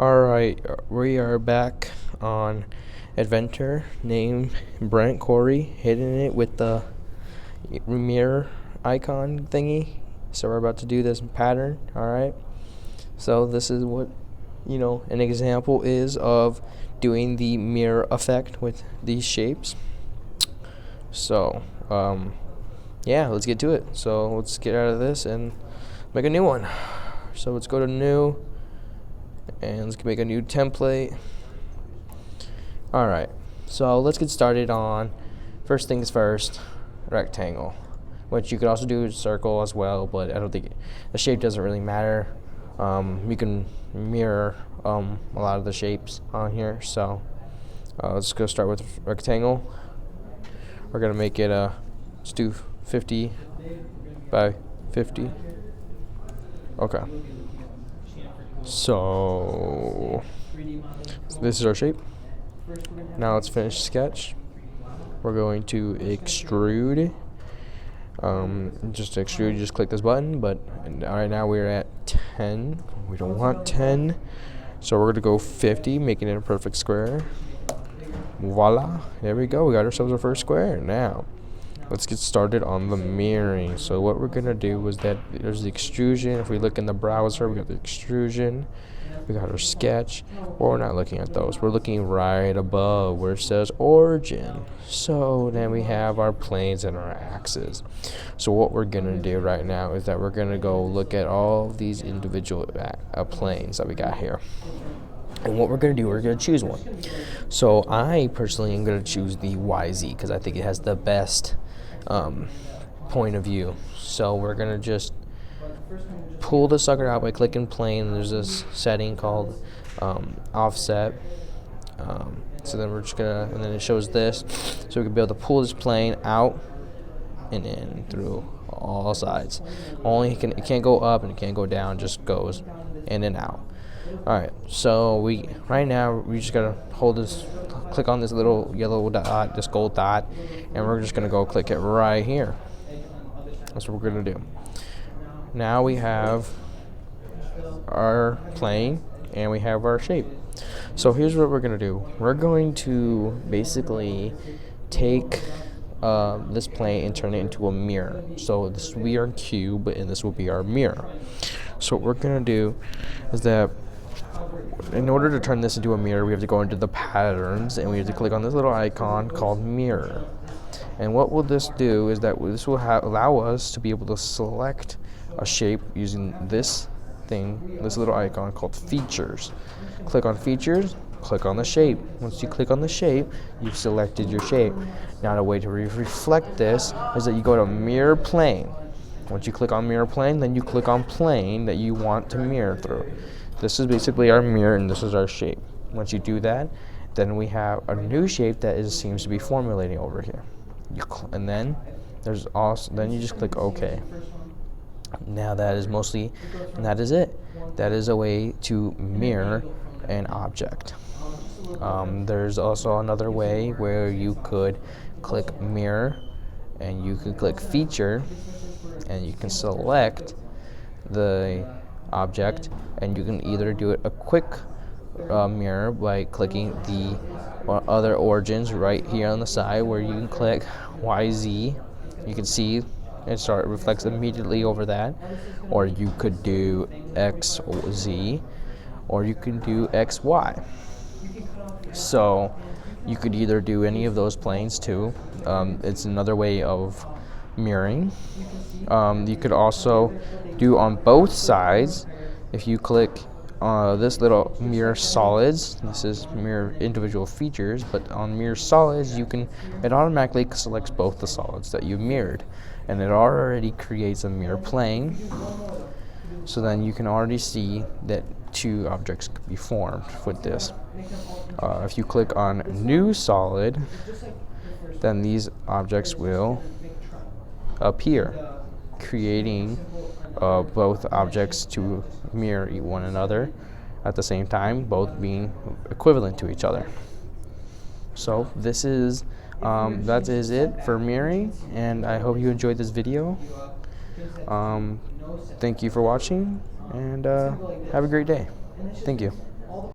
Alright, we are back on Inventor, name Brent, Corrie, hitting it with the mirror icon thingy. So we're about to do this pattern, alright? So this is what, an example is of doing the mirror effect with these shapes. So, yeah, let's get to it. So let's get out of this and make a new one. So let's go to new. And let's make a new template. Alright, so let's get started on first things first, rectangle, which you could also do circle as well, but I don't think the shape doesn't really matter. You can mirror a lot of the shapes on here. So let's go start with rectangle. We're gonna make it let's do 50 by 50. Okay. So this is our shape. Now let's finish sketch. We're going to extrude. Just to extrude, you just click this button, but right now we're at 10. We don't want 10. So we're gonna go 50, making it a perfect square. Voila, there we go. We got ourselves our first square. Now let's get started on the mirroring. So what we're gonna do is that there's the extrusion. If we look in the browser, we got the extrusion, we got our sketch. Well, we're not looking at those. We're looking right above where it says origin. So then we have our planes and our axes. So what we're gonna do right now is that we're gonna go look at all of these individual planes that we got here. And what we're going to do, we're going to choose one. So I personally am going to choose the YZ because I think it has the best point of view. So we're going to just pull the sucker out by clicking plane. There's this setting called offset. So then we're just going to, and then it shows this. So we can be able to pull this plane out and in through all sides. Only it can't go up and it can't go down, just goes in and out. Alright, so right now we just gotta hold this, click on this little yellow dot, this gold dot, and we're just gonna go click it right here. That's what we're gonna do. Now we have our plane and we have our shape. So here's what we're gonna do. We're going to basically take this plane and turn it into a mirror. So this will be our cube and this will be our mirror. So what we're gonna do is that in order to turn this into a mirror, we have to go into the patterns and we have to click on this little icon called mirror. And what will this do is that this will allow us to be able to select a shape using this thing, this little icon called features. Click on features, click on the shape. Once you click on the shape, you've selected your shape. Now the way to reflect this is that you go to mirror plane. Once you click on mirror plane, then you click on plane that you want to mirror through. This is basically our mirror and this is our shape. Once you do that, then we have a new shape that seems to be formulating over here. And then then you just click OK. Now that is that is it. That is a way to mirror an object. There's also another way where you could click mirror and you could click feature and you can select the object, and you can either do it a quick mirror by clicking the other origins right here on the side where you can click YZ. You can see it reflects immediately over that, or you could do XZ, or you can do XY. So you could either do any of those planes too. It's another way of mirroring. You could also do on both sides. If you click this little mirror solids, this is mirror individual features, but on mirror solids it automatically selects both the solids that you mirrored, and it already creates a mirror plane. So then you can already see that two objects could be formed with this. If you click on new solid, then these objects will appear, creating both objects to mirror one another at the same time, both being equivalent to each other. So this is that is it for mirroring, and I hope you enjoyed this video. Thank you for watching, and have a great day. Thank you.